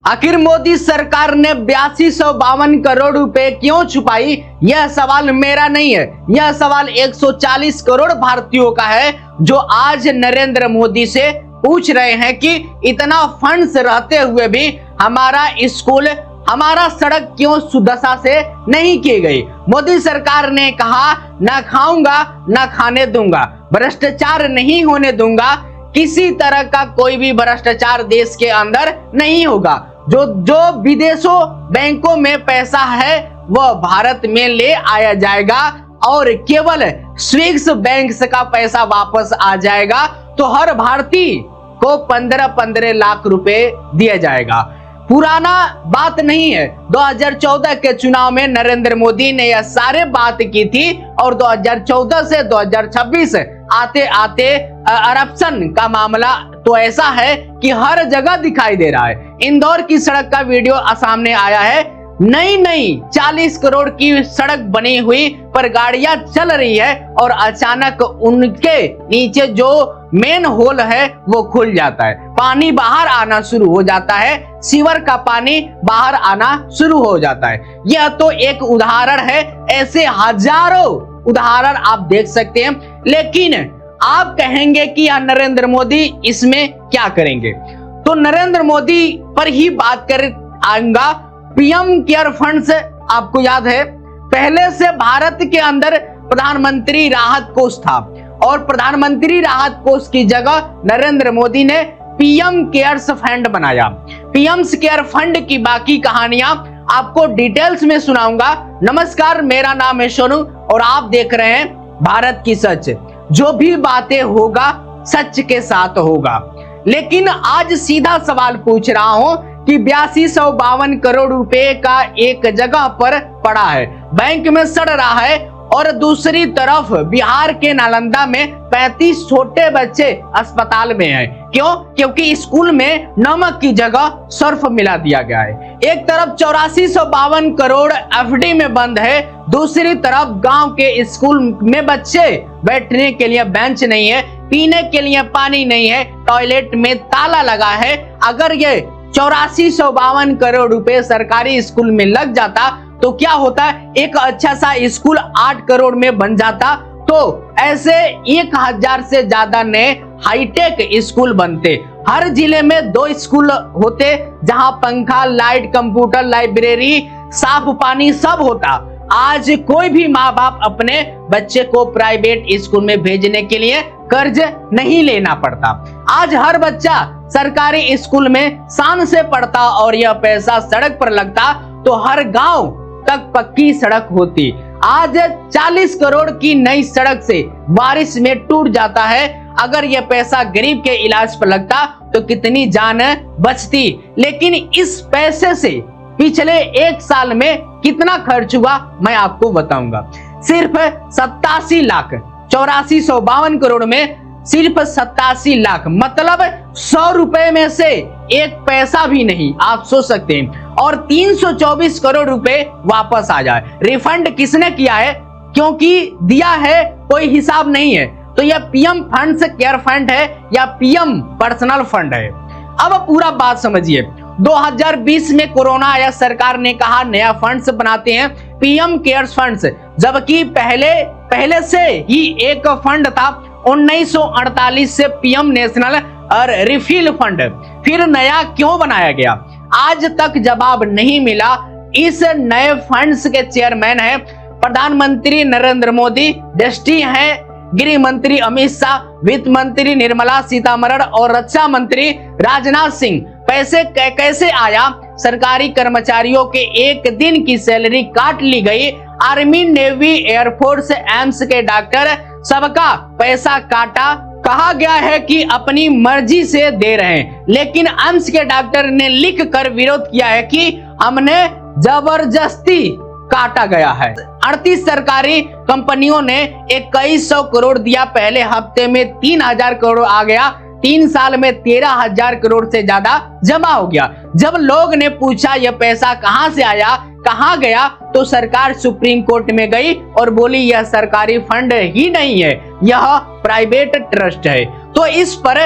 आखिर मोदी सरकार ने 8252 करोड़ रुपए क्यों छुपाई? यह सवाल मेरा नहीं है, यह सवाल 140 करोड़ भारतीयों का है, जो आज नरेंद्र मोदी से पूछ रहे हैं कि इतना फंड्स रहते हुए भी हमारा स्कूल, हमारा सड़क क्यों सुदशा से नहीं की गई। मोदी सरकार ने कहा, ना खाऊंगा ना खाने दूंगा, भ्रष्टाचार नहीं होने दूंगा, किसी तरह का कोई भी भ्रष्टाचार देश के अंदर नहीं होगा। जो विदेशों बैंकों में पैसा है वह भारत में ले आया जाएगा और केवल स्विस बैंक का पैसा वापस आ जाएगा, तो हर भारतीय को 15-15 लाख रुपए दिया जाएगा। पुराना बात नहीं है, 2014 के चुनाव में नरेंद्र मोदी ने यह सारे बात की थी और 2014 से 2026 आते आते करप्शन का मामला तो ऐसा है कि हर जगह दिखाई दे रहा है। इंदौर की सड़क का वीडियो सामने आया है, नई 40 करोड़ की सड़क बनी हुई पर गाड़ियां चल रही है और अचानक उनके नीचे जो मेन होल है वो खुल जाता है, पानी बाहर आना शुरू हो जाता है, सीवर का पानी बाहर आना शुरू हो जाता है। यह तो एक उदाहरण है, ऐसे हजारों उदाहरण आप देख सकते हैं। लेकिन आप कहेंगे कि नरेंद्र मोदी इसमें क्या करेंगे, तो नरेंद्र मोदी पर ही बात कर आऊंगा। पीएम केयर फंड से आपको याद है, पहले से भारत के अंदर प्रधानमंत्री राहत कोष था और प्रधानमंत्री राहत कोष की जगह नरेंद्र मोदी ने पीएम केयर्स फंड बनाया। पीएम केयर फंड की बाकी कहानियां आपको डिटेल्स में सुनाऊंगा। नमस्कार, मेरा नाम है सोनू और आप देख रहे हैं भारत की सच। जो भी बातें होगा सच के साथ होगा। लेकिन आज सीधा सवाल पूछ रहा हूं कि 8252 करोड़ रुपए का एक जगह पर पड़ा है, बैंक में सड़ रहा है, और दूसरी तरफ बिहार के नालंदा में 35 छोटे बच्चे अस्पताल में हैं। क्यों? क्योंकि स्कूल में नमक की जगह सर्फ मिला दिया गया है। एक तरफ 8452 करोड़ एफडी में बंद है, दूसरी तरफ गांव के स्कूल में बच्चे बैठने के लिए बेंच नहीं है, पीने के लिए पानी नहीं है, टॉयलेट में ताला लगा है। अगर ये 8452 करोड़ रुपए सरकारी स्कूल में लग जाता तो क्या होता? एक अच्छा सा स्कूल 8 करोड़ में बन जाता, तो ऐसे 1000 से ज्यादा नए हाईटेक स्कूल बनते। हर जिले में 2 स्कूल होते जहां पंखा, लाइट, कंप्यूटर, लाइब्रेरी, साफ पानी सब होता। आज कोई भी माँ बाप अपने बच्चे को प्राइवेट स्कूल में भेजने के लिए कर्ज नहीं लेना पड़ता। आज हर बच्चा सरकारी स्कूल में शान से पढ़ता और यह पैसा सड़क पर लगता तो हर गांव तक पक्की सड़क होती। आज 40 करोड़ की नई सड़क से बारिश में टूट जाता है। अगर यह पैसा गरीब के इलाज पर लगता तो कितनी जान बचती। लेकिन इस पैसे से पिछले 1 साल में कितना खर्च हुआ मैं आपको बताऊंगा। सिर्फ 87 लाख, 8452 करोड़ में सिर्फ 87 लाख, मतलब 100 रुपए में से एक पैसा भी नहीं, आप सोच सकते हैं। और 324 करोड़ रुपए वापस आ जाए। रिफंड किसने किया है? क्योंकि दिया है कोई हिसाब नहीं है। तो यह पीएम फंड केयर फंड है या पीएम पर्सनल फंड है? अब पूरा बात समझिए। 2020 में कोरोना आया, सरकार ने कहा नया फंड्स बनाते हैं, पीएम केयर्स फंड्स, जबकि पहले से ही एक फंड था 1948 से पीएम नेशनल और रिफिल फंड। फिर नया क्यों बनाया गया? आज तक जवाब नहीं मिला। इस नए फंड्स के चेयरमैन है प्रधानमंत्री नरेंद्र मोदी, ट्रस्टी है गृह मंत्री अमित शाह, वित्त मंत्री निर्मला सीतारमण और रक्षा मंत्री राजनाथ सिंह। पैसे कैसे आया? सरकारी कर्मचारियों के एक दिन की सैलरी काट ली गई। आर्मी, नेवी, एयरफोर्स, एम्स के डॉक्टर, सबका पैसा काटा। कहा गया है कि अपनी मर्जी से दे रहे हैं, लेकिन एम्स के डॉक्टर ने लिख कर विरोध किया है कि हमने जबरदस्ती काटा गया है। 38 सरकारी कंपनियों ने 2100 करोड़ दिया, पहले हफ्ते में 3000 करोड़ आ गया, 3 साल में 13000 करोड़ से ज्यादा जमा हो गया। जब लोग ने पूछा यह पैसा कहां से आया, कहां गया, तो सरकार सुप्रीम कोर्ट में गई और बोली यह सरकारी फंड ही नहीं है, यह प्राइवेट ट्रस्ट है, तो इस पर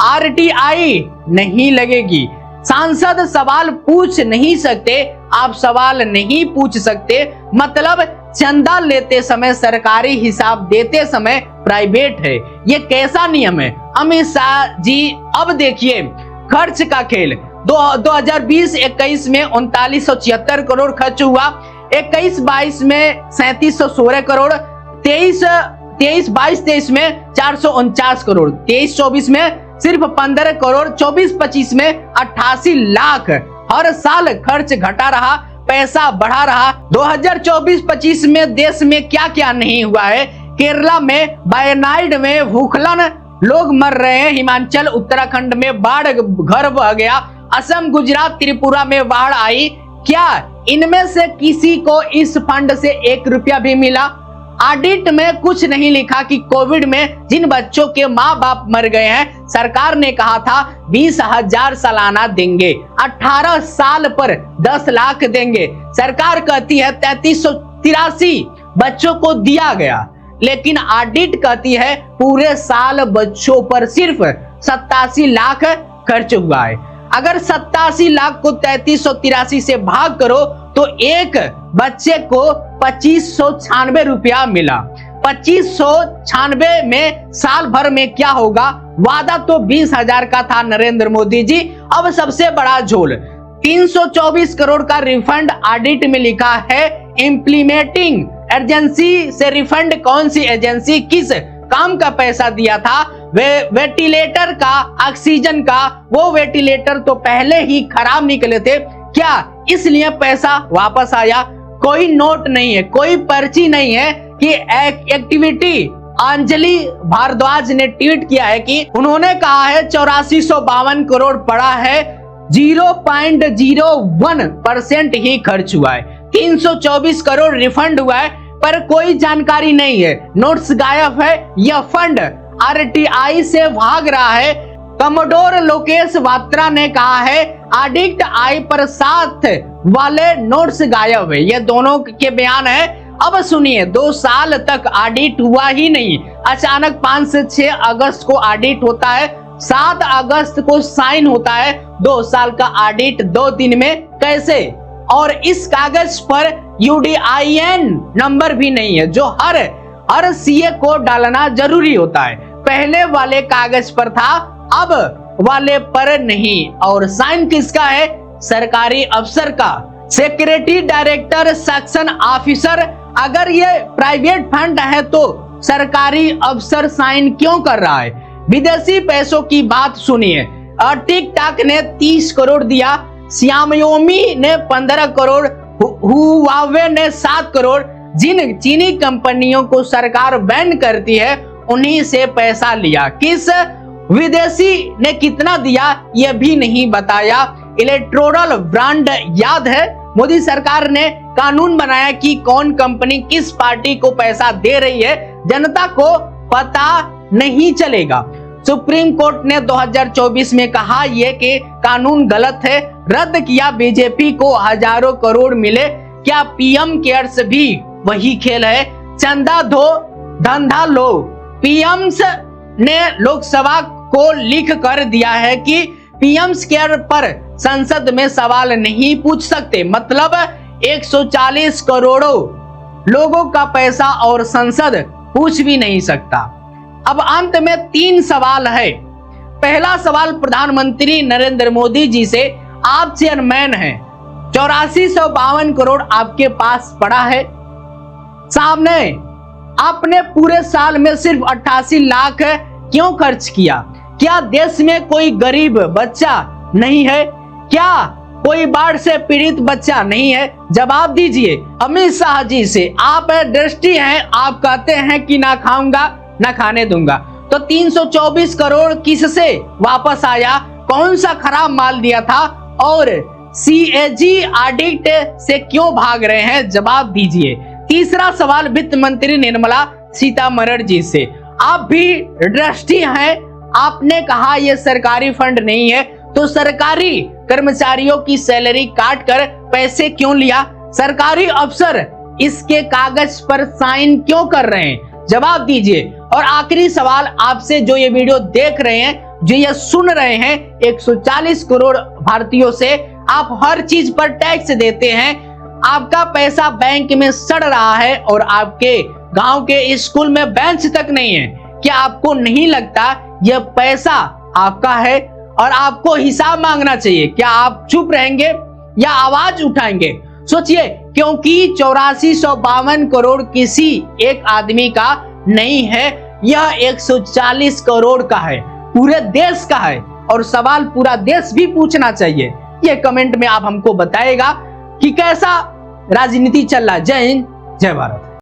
आरटीआई नहीं लगेगी। सांसद सवाल पूछ नहीं सकते, आप सवाल नहीं पूछ सकते, मतलब चंदा लेते समय, सरकारी हिसाब देते समय प्राइवेट है। ये कैसा नियम है अमित शाह जी? अब देखिए खर्च का खेल। 2020-21 में 3976 करोड़ खर्च हुआ, 21-22 में 3716 करोड़, 23-22 में 449 करोड़, 23-24 में सिर्फ 15 करोड़, 24-25 में 88 लाख। हर साल खर्च घटा रहा, पैसा बढ़ा रहा। 2024-25 में देश में क्या क्या नहीं हुआ है। केरला में वायनाड में भूखलन, लोग मर रहे हैं। हिमाचल उत्तराखंड में बाढ़, घर बह गया। असम, गुजरात, त्रिपुरा में बाढ़ आई। क्या इनमें से किसी को इस फंड से 1 रुपया भी मिला? ऑडिट में कुछ नहीं लिखा कि कोविड में जिन बच्चों के माँ बाप मर गए हैं, सरकार ने कहा था 20,000 सालाना देंगे, 18 साल पर 10 लाख देंगे। सरकार कहती है 3383 बच्चों को दिया गया, लेकिन ऑडिट कहती है पूरे साल बच्चों पर सिर्फ 87 लाख खर्च हुआ है। अगर 87 लाख को 3383 से भाग करो तो एक बच्चे को 2596 रुपया मिला। 2596 में साल भर में क्या होगा? वादा तो 20,000 का था नरेंद्र मोदी जी। अब सबसे बड़ा झोल, 324 करोड़ का रिफंड ऑडिट में लिखा है। इम्प्लीमेंटिंग एजेंसी से रिफंड, कौन सी एजेंसी किस काम का पैसा दिया था? वेंटिलेटर का, ऑक्सीजन का। वो वेंटिलेटर तो पहले ही खराब निकले थे, क्या इसलिए पैसा वापस आया? कोई नोट नहीं है, कोई पर्ची नहीं है कि एक्टिविटी। अंजलि भारद्वाज ने ट्वीट किया है कि उन्होंने कहा है 8452 करोड़ पड़ा है, 0.01% ही खर्च हुआ है। 324 करोड़ रिफंड हुआ है, पर कोई जानकारी नहीं है। नोट्स गायब है, यह फंड आरटीआई से भाग रहा है। कमोडोर लोकेश वात्रा ने कहा है ऑडिट आई पर साथ वाले नोट्स गायब है। ये दोनों के बयान है। अब सुनिए, 2 साल तक ऑडिट हुआ ही नहीं, अचानक 5 से 6 अगस्त को ऑडिट होता है, 7 अगस्त को साइन होता है। 2 साल का ऑडिट 2 दिन में कैसे? और इस कागज पर यूडीआईएन नंबर भी नहीं है, जो हर सीए को डालना जरूरी होता है। पहले वाले कागज पर था, अब वाले पर नहीं। और साइन किसका है? सरकारी अफसर का, सेक्रेटरी, डायरेक्टर, सेक्शन ऑफिसर। अगर ये प्राइवेट फंड है तो सरकारी अफसर साइन क्यों कर रहा है? विदेशी पैसों की बात सुनिए। टिकटॉक ने 30 करोड़ दिया, श्यामयोमी ने 15 करोड़, हुआवे ने 7 करोड़। जिन चीनी कंपनियों को सरकार बैन करती है उन्हीं से पैसा लिया। किस विदेशी ने कितना दिया यह भी नहीं बताया। इलेक्टोरल ब्रांड याद है? मोदी सरकार ने कानून बनाया कि कौन कंपनी किस पार्टी को पैसा दे रही है, जनता को पता नहीं चलेगा। सुप्रीम कोर्ट ने 2024 में कहा यह कि कानून गलत है, रद्द किया। बीजेपी को हजारों करोड़ मिले, क्या पीएम केयर्स भी वही खेल है? चंदा दो धंधा लो। पीएम ने लोकसभा को लिख कर दिया है कि पीएम केयर पर संसद में सवाल नहीं पूछ सकते, मतलब 140 करोड़ों लोगों का पैसा और संसद पूछ भी नहीं सकता। अब अंत में 3 सवाल है। पहला सवाल प्रधानमंत्री नरेंद्र मोदी जी से, आप चेयरमैन हैं, 8452 करोड़ आपके पास पड़ा है सामने, आपने पूरे साल में सिर्फ 88 लाख क्यों खर्च किया? क्या देश में कोई गरीब बच्चा नहीं है? क्या कोई बाढ़ से पीड़ित बच्चा नहीं है? जवाब दीजिए अमित शाह जी से। आप दृष्टि हैं, आप कहते हैं कि ना खाऊंगा ना खाने दूंगा, तो 324 करोड़ किससे वापस आया? कौन सा खराब माल दिया था? और सीएजी ऑडिट से क्यों भाग रहे हैं? जवाब दीजिए। तीसरा सवाल वित्त मंत्री निर्मला सीतारमण जी से, आप भी दृष्टि हैं, आपने कहा यह सरकारी फंड नहीं है, तो सरकारी कर्मचारियों की सैलरी काट कर पैसे क्यों लिया? सरकारी अफसर इसके कागज पर साइन क्यों कर रहे हैं? जवाब दीजिए। और आखिरी सवाल आपसे, जो ये वीडियो देख रहे हैं जो ये सुन रहे हैं 140 करोड़ भारतीयों से आप हर चीज पर टैक्स देते हैं, आपका पैसा बैंक में सड़ रहा है और आपके गांव के स्कूल में बेंच तक नहीं है। क्या आपको नहीं लगता यह पैसा आपका है और आपको हिसाब मांगना चाहिए? क्या आप चुप रहेंगे या आवाज उठाएंगे? सोचिए, क्योंकि 8452 करोड़ किसी एक आदमी का नहीं है, यह 140 करोड़ का है, पूरे देश का है। और सवाल पूरा देश भी पूछना चाहिए। ये कमेंट में आप हमको बताएगा कि कैसा राजनीति चल रहा है। जय हिंद, जय भारत।